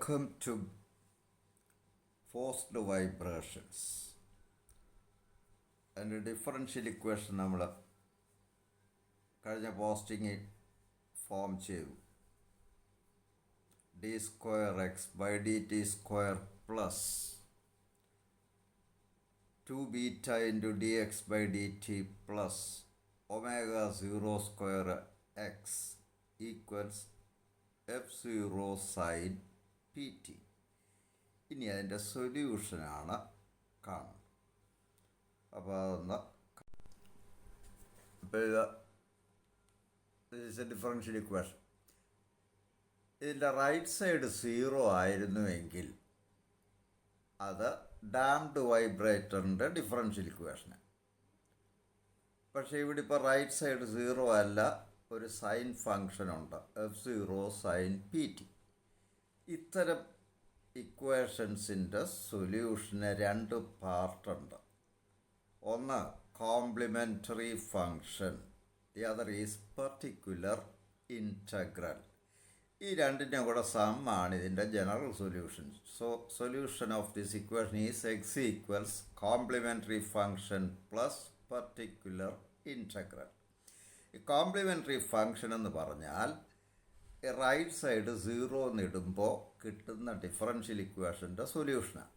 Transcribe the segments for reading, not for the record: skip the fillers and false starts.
Welcome to forced vibrations. അതിൻ്റെ differential equation നമ്മൾ കഴിഞ്ഞ പോസ്റ്റിങ്ങിൽ ഫോം ചെയ്തു. D square X by D T square plus 2 beta into D X by D T plus omega 0 square X equals F0 sine P T. ഇനി അതിൻ്റെ സൊല്യൂഷനാണ് കാണുന്നത്. അപ്പോൾ അതൊന്ന് ഡിഫറൻഷ്യൽ ഇക്വേഷൻ. ഇതിൻ്റെ റൈറ്റ് സൈഡ് 0 ആയിരുന്നുവെങ്കിൽ അത് ഡാംഡ് വൈബ്രേറ്ററിൻ്റെ ഡിഫറൻഷ്യൽ ഇക്വേഷന്. പക്ഷേ ഇവിടെ ഇപ്പോൾ റൈറ്റ് സൈഡ് 0 അല്ല, ഒരു സൈൻ ഫങ്ഷനുണ്ട് F0 സൈൻ പി ടി. ഇത്തരം ഇക്വേഷൻസിൻ്റെ സൊല്യൂഷന് 2 പാർട്ടുണ്ട്. ഒന്ന് complementary function, the other is particular integral. ഈ രണ്ടിൻ്റെയും കൂടെ സമ്മാണ് ഇതിൻ്റെ general solution. So solution of this equation is X equals complementary function plus particular integral. ഈ കോംപ്ലിമെൻ്ററി ഫങ്ഷൻ എന്ന് പറഞ്ഞാൽ റൈറ്റ് സൈഡ് 0 എന്നിടുമ്പോൾ കിട്ടുന്ന ഡിഫറൻഷ്യൽ ഇക്വേഷൻ്റെ സൊല്യൂഷനാണ്.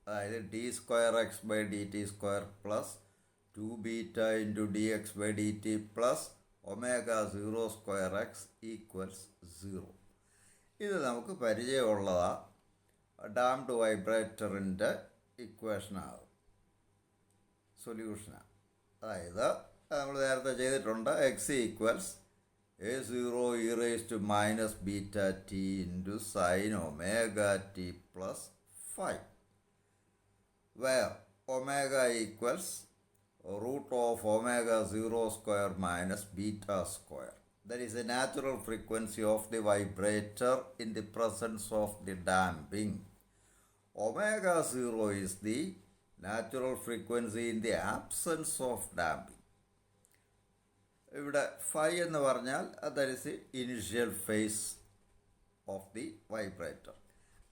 അതായത് D square X by D T square plus 2 beta into D X by D T plus omega 0 square X equals 0. ഇത് നമുക്ക് പരിചയമുള്ളതാണ്. Damned വൈബ്രേറ്ററിൻ്റെ ഇക്വേഷനാണ്, സൊല്യൂഷനാണ്. അതായത് നമ്മൾ നേരത്തെ ചെയ്തിട്ടുണ്ട്. X equals A0 e raised to minus beta t into sin omega t plus 5, where omega equals root of omega 0 square minus beta square. That is the natural frequency of the vibrator in the presence of the damping. Omega 0 is the natural frequency in the absence of damping. ഇവിടെ phi എന്ന് പറഞ്ഞാൽ that is the initial phase of the vibrator.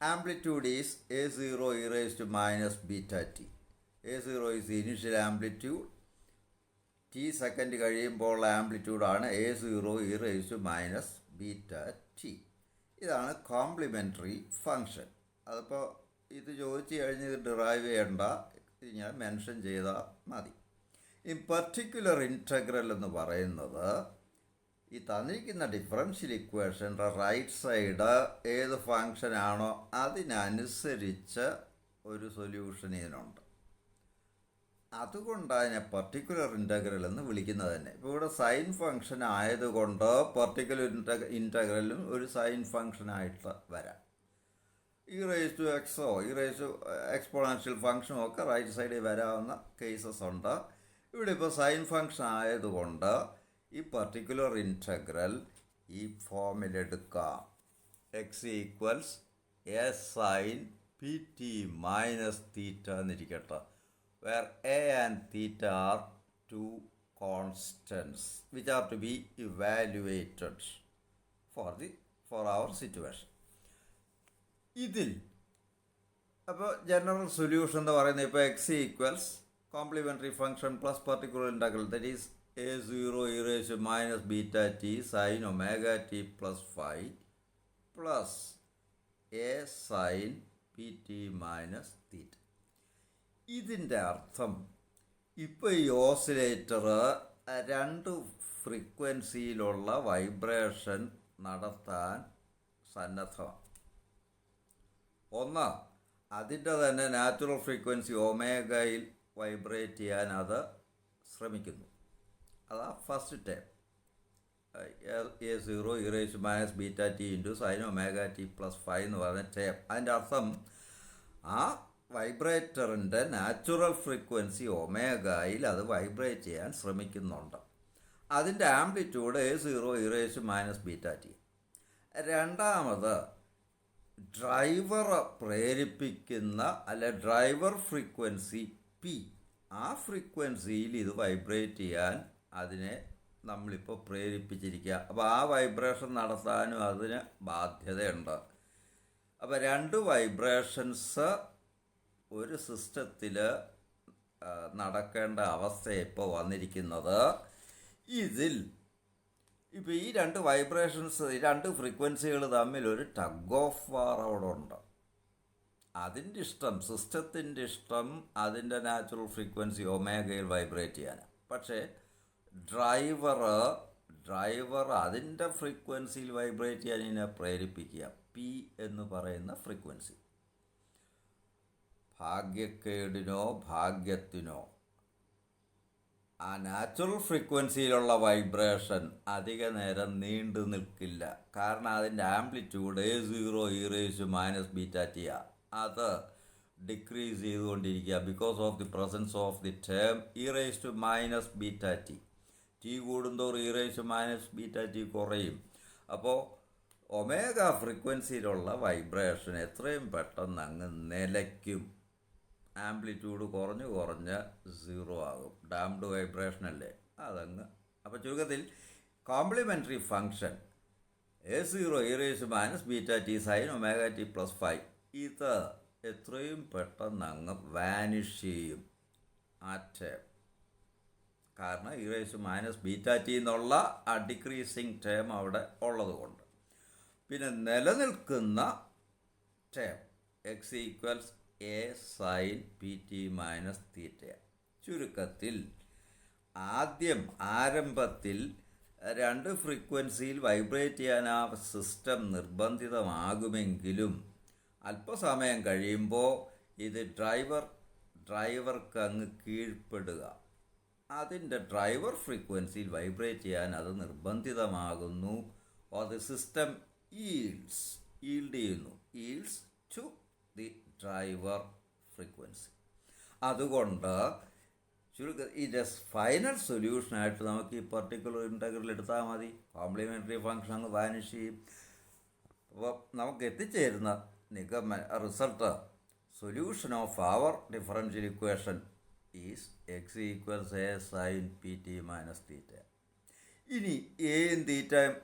Amplitude is A0 e raised to minus beta t. A0 is the initial amplitude. T second കഴിയുമ്പോൾ ആംപ്ലിറ്റ്യൂഡാണ് A0 e raised to minus beta t. ഇതാണ് complementary function. അതിപ്പോൾ ഇത് ചോദിച്ചു കഴിഞ്ഞ് ഇത് derive ചെയ്യേണ്ട, ഇത് ഞാൻ മെൻഷൻ ചെയ്താൽ മതി. ഈ പർട്ടിക്കുലർ ഇൻറ്റഗ്രൽ എന്ന് പറയുന്നത് ഈ തന്നിരിക്കുന്ന ഡിഫറൻഷ്യൽ ഇക്വേഷൻ്റെ റൈറ്റ് സൈഡ് ഏത് ഫങ്ഷനാണോ അതിനനുസരിച്ച് ഒരു സൊല്യൂഷൻ ഇതിനുണ്ട്. അതുകൊണ്ടാണ് അതിനെ പർട്ടിക്കുലർ ഇൻറ്റഗ്രൽ എന്ന് വിളിക്കുന്നത് തന്നെ. ഇപ്പോൾ ഇവിടെ സൈൻ ഫങ്ഷൻ ആയതുകൊണ്ട് പർട്ടിക്കുലർ ഇൻറ്റഗ്രലും ഒരു സൈൻ ഫങ്ഷനായിട്ട് വരാം. ഈ റേസ് ടു എക്സോ ഈ റേസ് ടു എക്സ്പോണൻഷ്യൽ ഫങ്ഷനും ഒക്കെ റൈറ്റ് സൈഡിൽ വരാവുന്ന കേസസ് ഉണ്ട്. ഇവിടെ ഇപ്പോൾ സൈൻ ഫങ്ഷൻ ആയതുകൊണ്ട് ഈ പർട്ടിക്കുലർ ഇൻറ്റഗ്രൽ ഈ ഫോമിലെടുക്കാം. X equals A sine P T minus theta എന്നിരിക്കട്ടെ, where A and theta are 2 constants which are to be evaluated for our situation. ഇതിൽ അപ്പോൾ ജനറൽ സൊല്യൂഷൻ എന്ന് പറയുന്നത് ഇപ്പോൾ X equals complementary function plus particular integral, that is A0 e raised to minus beta t sin omega t plus 5 plus A sin pt minus theta. ഇതിൻ്റെ അർത്ഥം ഇപ്പോൾ ഈ oscillator 2 ഫ്രീക്വൻസിയിലുള്ള vibration നടത്താൻ സന്നദ്ധമാണ്. ഒന്ന്, അതിൻ്റെ തന്നെ നാച്ചുറൽ ഫ്രീക്വൻസി ഒമേഗയിൽ വൈബ്രേറ്റ് ചെയ്യാൻ അത് ശ്രമിക്കുന്നു. അതാ first term A0 e raised to minus beta t into sin omega t plus 5 എന്ന് പറഞ്ഞ ടേം. അതിൻ്റെ അർത്ഥം ആ വൈബ്രേറ്ററിൻ്റെ നാച്ചുറൽ ഫ്രീക്വൻസി ഒമേഗയിൽ അത് വൈബ്രേറ്റ് ചെയ്യാൻ ശ്രമിക്കുന്നുണ്ട്. അതിൻ്റെ amplitude A0 e raised to minus beta t. രണ്ടാമത് ഡ്രൈവർ പ്രേരിപ്പിക്കുന്ന ഡ്രൈവർ ഫ്രീക്വൻസി പി, ആ ഫ്രീക്വൻസിയിൽ ഇത് വൈബ്രേറ്റ് ചെയ്യാൻ അതിനെ നമ്മളിപ്പോൾ പ്രേരിപ്പിച്ചിരിക്കുക. അപ്പോൾ ആ വൈബ്രേഷൻ നടത്താനും അതിന് ബാധ്യതയുണ്ട്. അപ്പോൾ രണ്ട് വൈബ്രേഷൻസ് ഒരു സിസ്റ്റത്തിൽ നടക്കേണ്ട അവസ്ഥ ഇപ്പോൾ വന്നിരിക്കുന്നത്. ഇതിൽ ഇപ്പോൾ ഈ രണ്ട് വൈബ്രേഷൻസ്, ഈ രണ്ട് ഫ്രീക്വൻസികൾ തമ്മിൽ ഒരു ടഗ് ഓഫ് വാർ അവിടെ ഉണ്ട്. അതിൻ്റെ ഇഷ്ടം, സിസ്റ്റത്തിൻ്റെ ഇഷ്ടം അതിൻ്റെ നാച്ചുറൽ ഫ്രീക്വൻസി ഒമേഗയിൽ വൈബ്രേറ്റ് ചെയ്യാനാണ്. പക്ഷേ ഡ്രൈവർ അതിൻ്റെ ഫ്രീക്വൻസിയിൽ വൈബ്രേറ്റ് ചെയ്യാൻ ഇതിനെ പ്രേരിപ്പിക്കുക, പി എന്ന് പറയുന്ന ഫ്രീക്വൻസി. ഭാഗ്യക്കേടിനോ ഭാഗ്യത്തിനോ ആ നാച്ചുറൽ ഫ്രീക്വൻസിയിലുള്ള വൈബ്രേഷൻ അധിക നേരം നീണ്ടു നിൽക്കില്ല. കാരണം അതിൻ്റെ ആംപ്ലിറ്റ്യൂഡ് A0 e⁻βt അത് ഡിക്രീസ് ചെയ്തുകൊണ്ടിരിക്കുക because of the presence of the term e⁻βt. T കൂടുന്തോറും e⁻βt കുറയും. അപ്പോൾ ഒമേഗ ഫ്രീക്വൻസിയിലുള്ള വൈബ്രേഷൻ എത്രയും പെട്ടെന്ന് അങ്ങ് നിലയ്ക്കും. ആംപ്ലിറ്റ്യൂഡ് കുറഞ്ഞ് 0 ആകും. ഡാംഡ് വൈബ്രേഷൻ അല്ലേ അതങ്ങ്. അപ്പോൾ ചുരുക്കത്തിൽ complimentary function A0 e⁻βt sin ωt+5 ഇത് എത്രയും പെട്ടെന്ന് അങ്ങ് വാനിഷ് ചെയ്യും ആ ടേം. കാരണം e⁻βt എന്നുള്ള ആ ഡിക്രീസിങ് ടേം അവിടെ ഉള്ളത് കൊണ്ട്. പിന്നെ നിലനിൽക്കുന്ന term x = a sin pt−θ. ചുരുക്കത്തിൽ ആരംഭത്തിൽ രണ്ട് ഫ്രീക്വൻസിയിൽ വൈബ്രേറ്റ് ചെയ്യാൻ ആ സിസ്റ്റം നിർബന്ധിതമാകുമെങ്കിലും അല്പസമയം കഴിയുമ്പോൾ ഇത് ഡ്രൈവർക്ക് അങ്ങ് കീഴ്പ്പെടുക. അതിൻ്റെ ഡ്രൈവർ ഫ്രീക്വൻസിയിൽ വൈബ്രേറ്റ് ചെയ്യാൻ അത് നിർബന്ധിതമാകുന്നു. അത് system yields to the driver frequency. അതുകൊണ്ട് ഇതിൻ്റെ ഫൈനൽ സൊല്യൂഷനായിട്ട് നമുക്ക് ഈ പർട്ടിക്കുലർ ഇൻ്റഗ്രൽ എടുത്താൽ മതി. കോംപ്ലിമെൻ്ററി ഫങ്ഷൻ അങ്ങ് വാനിഷ് ചെയ്യും. അപ്പോൾ നമുക്ക് എത്തിച്ചേരുന്ന result solution of our differential equation is x = a sin pt−θ. ഇനി എയും തീറ്റയും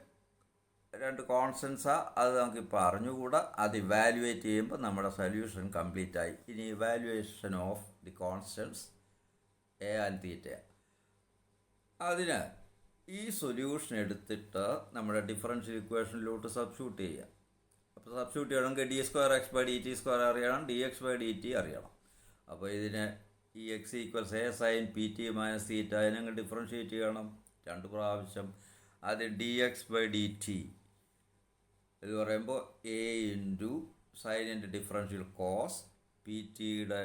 രണ്ട് കോൺസ്റ്റൻസാണ്, അത് നമുക്കിപ്പോൾ അറിഞ്ഞുകൂടാ. അത് ഇവാലുവേറ്റ് ചെയ്യുമ്പോൾ നമ്മുടെ സൊല്യൂഷൻ കംപ്ലീറ്റ് ആയി. ഇനി evaluation of the constants A and തീറ്റ. അതിന് ഈ സൊല്യൂഷൻ എടുത്തിട്ട് നമ്മുടെ ഡിഫറൻഷ്യൽ ഇക്വേഷനിലോട്ട് സബ്സ്റ്റിറ്റ്യൂട്ട് ചെയ്യുക. അപ്പോൾ സബ്സ്റ്റിറ്റ്യൂട്ട് ചെയ്യണമെങ്കിൽ d²x/dt² അറിയണം, dx/dt അറിയണം. അപ്പോൾ ഇതിന് ഈ x = a sin pt−θ അതിനങ്ങ് differentiate ചെയ്യണം 2 പ്രാവശ്യം. അത് dx/dt എന്ന് പറയുമ്പോൾ a സൈനിൻ്റെ ഡിഫറൻഷ്യൽ കോസ് pt-യുടെ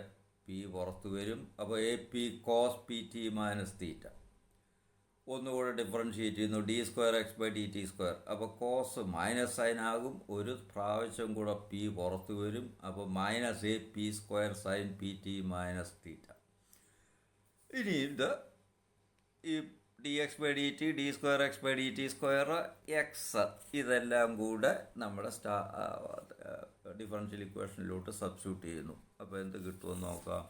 p പുറത്ത് വരും. അപ്പോൾ AP cos pt−θ. ഒന്നുകൂടെ ഡിഫറൻഷ്യേറ്റ് ചെയ്യുന്നു d²x/dt². അപ്പോൾ കോസ് മൈനസ് സൈൻ ആകും. ഒരു പ്രാവശ്യം കൂടെ p പുറത്ത് വരും. അപ്പോൾ -AP² sin pt−θ. ഇനി ഇത് ഈ dx/dt d²x/dt² x ഇതെല്ലാം കൂടെ നമ്മുടെ ഡിഫറൻഷ്യൽ ഇക്വേഷനിലോട്ട് സബ്സ്റ്റിറ്റ്യൂട്ട് ചെയ്യുന്നു. അപ്പോൾ എന്ത് കിട്ടുമെന്ന് നോക്കാം.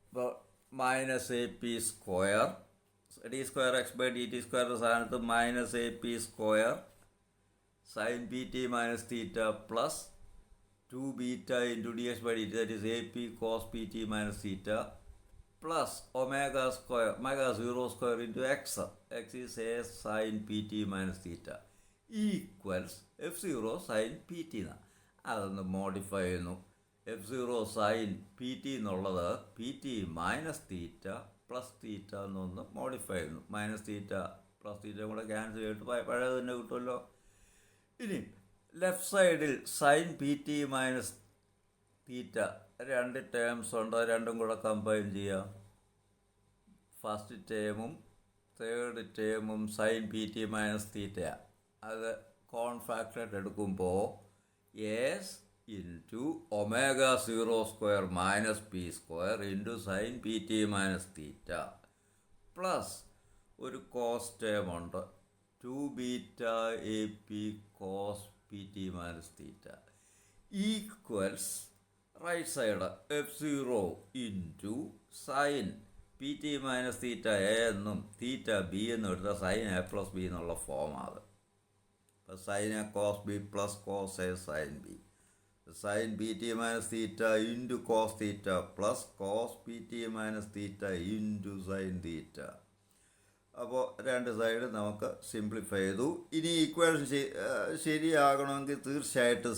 അപ്പോൾ -AP² d²x/dt² സ്ഥാനത്ത് -AP² sin pt−θ plus 2β into dx/dt, that is AP cos pt−θ plus ω0² into x is a sin pt−θ equals f0 sin pt. അതൊന്ന് മോഡിഫൈ ചെയ്യുന്നു. f0 sin pt എന്നുള്ളത് pt−θ പ്ലസ് θ എന്നൊന്ന് മോഡിഫൈ ചെയ്യുന്നു. -θ plus θ കൂടെ cancel ചെയ്തിട്ട് പഴയത് തന്നെ കിട്ടുമല്ലോ. ഇനി ലെഫ്റ്റ് സൈഡിൽ സൈൻ pt−θ രണ്ട് ടേംസ് ഉണ്ട്. രണ്ടും കൂടെ കമ്പൈൻ ചെയ്യാം. ഫസ്റ്റ് ടേമും തേർഡ് ടേമും സൈൻ pt−θ. അത് കോൺഫാക്റ്റഡ് എടുക്കുമ്പോൾ s into ω0² -p² into sine pt−θ plus ഒരു കോസ് ടേം ഉണ്ട് 2β AP cos pt−θ equals right side f0 into sine pt−θ എന്നും θ b എന്നും എടുത്താൽ സൈൻ a+b എന്നുള്ള ഫോമാണ്. Sine A cos B plus cos A sine B, sine P T minus theta into cos theta plus cos P T minus theta into sine theta. അപ്പോൾ രണ്ട് side നമുക്ക് simplify ചെയ്തു. ഇനി equation ശരിയാകണമെങ്കിൽ തീർച്ചയായിട്ടും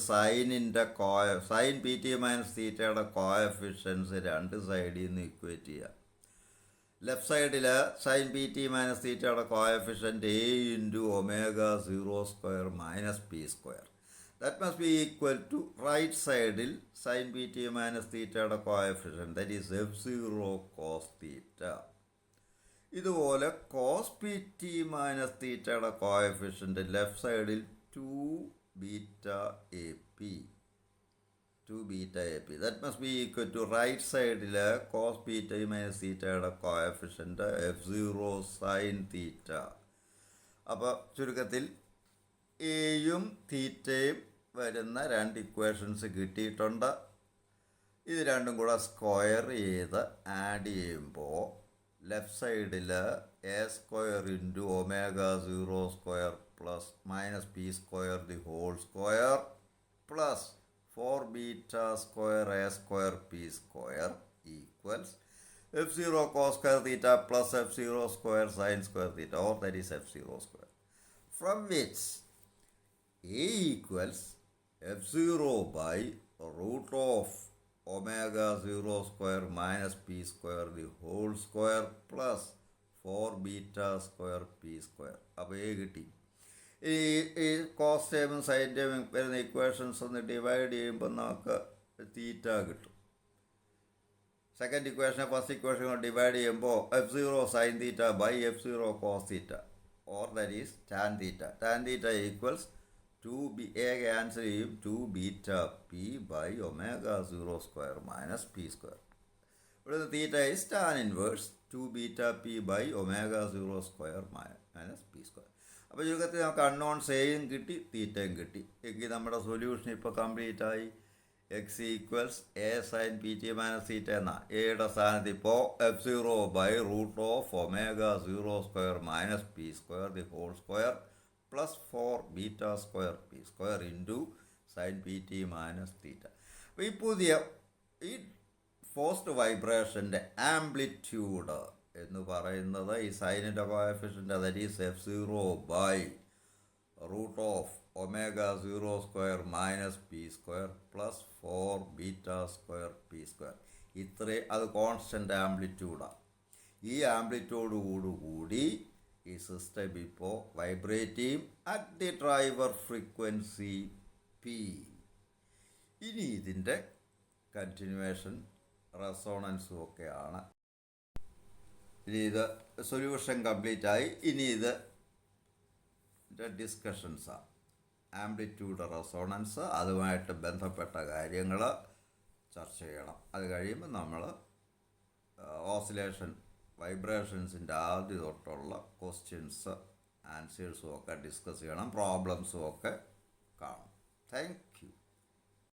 sine P T minus തീറ്റയുടെ coefficients രണ്ട് സൈഡിൽ നിന്ന് ഇക്വേറ്റ് ചെയ്യുക. ലെഫ്റ്റ് സൈഡിൽ സൈൻ പി ടി മൈനസ് തീറ്റയുടെ coefficient A into omega 0² minus P square. That must be equal to റൈറ്റ് സൈഡിൽ സൈൻ പി ടി മൈനസ് തീറ്റയുടെ coefficient that is F0 cos theta. ഇതുപോലെ കോസ് പി ടി മൈനസ് തീറ്റയുടെ coefficient left സൈഡിൽ 2β AP. That must be equal to റൈറ്റ് സൈഡിൽ cos P T minus തീറ്റയുടെ coefficient F0 sine theta. അപ്പോൾ ചുരുക്കത്തിൽ എയും തീറ്റയും വരുന്ന രണ്ട് ഇക്വേഷൻസ് കിട്ടിയിട്ടുണ്ട്. ഇത് രണ്ടും കൂടെ സ്ക്വയർ ചെയ്ത് ആഡ് ചെയ്യുമ്പോൾ ലെഫ്റ്റ് സൈഡിൽ A² into omega 0² plus minus P square the whole square plus 4β² A² P square equals F0 cos square theta plus F0 square sin square theta, or that is F0 square, from which A equals F0 by root of omega 0² minus p square the whole square plus 4β² p square. അപ്പോൾ A കിട്ടി. ഈ cos ടേമും sign ടേമും വരുന്ന equations ഒന്ന് divide ചെയ്യുമ്പോൾ നമുക്ക് theta കിട്ടും. Second ഇക്വേഷനെ first equation കൊണ്ട് ഡിവൈഡ് ചെയ്യുമ്പോൾ F0 sine theta by F0 cos theta, or that is tan theta. Tan theta equals 2b, A cancel ചെയ്യും, 2βp by omega 0² minus P square. ഇവിടെ theta is tan inverse 2βp by omega 0² minus P square. അപ്പോൾ ചുരുക്കത്തിൽ നമുക്ക് unknowns എയും കിട്ടി, തീറ്റയും കിട്ടി. എങ്കിൽ നമ്മുടെ സൊല്യൂഷൻ ഇപ്പോൾ കംപ്ലീറ്റ് ആയി. x equals A sine P T minus theta എന്ന എയുടെ സ്ഥാനത്ത് ഇപ്പോൾ F0 by root of omega 0² minus P square the whole square plus 4β² P square into sine P T minus theta. അപ്പോൾ ഈ പുതിയ ഈ ഫോഴ്സ്ഡ് വൈബ്രേഷൻ്റെ ആംപ്ലിറ്റ്യൂഡ് എന്ന് പറയുന്നത് ഈ സൈനിൻ്റെ coefficient that is F0 by root of omega 0² minus P square plus 4β² P square. അത് constant ആംപ്ലിറ്റ്യൂഡാണ്. ഈ ആംപ്ലിറ്റ്യൂഡോടുകൂടി ഈ സിസ്റ്റം ഇപ്പോൾ വൈബ്രേറ്റ് ചെയ്യും at the driver frequency P. ഇനി ഇതിൻ്റെ കണ്ടിന്യൂവേഷൻ റെസോണൻസും ഒക്കെയാണ്. ഇനി ഇത് സൊല്യൂഷൻ കംപ്ലീറ്റ് ആയി. ഇനി ഇത് ഡിസ്കഷൻസാണ്. ആംപ്ലിറ്റ്യൂഡ് റെസോണൻസ്, അതുമായിട്ട് ബന്ധപ്പെട്ട കാര്യങ്ങൾ ചർച്ച ചെയ്യണം. അത് കഴിയുമ്പോൾ നമ്മൾ ഓസിലേഷൻ വൈബ്രേഷൻസിൻ്റെ ആദ്യ തൊട്ടുള്ള ക്വസ്റ്റ്യൻസ് ആൻസേഴ്സും ഒക്കെ ഡിസ്കസ് ചെയ്യണം, പ്രോബ്ലംസും ഒക്കെ കാണും. താങ്ക്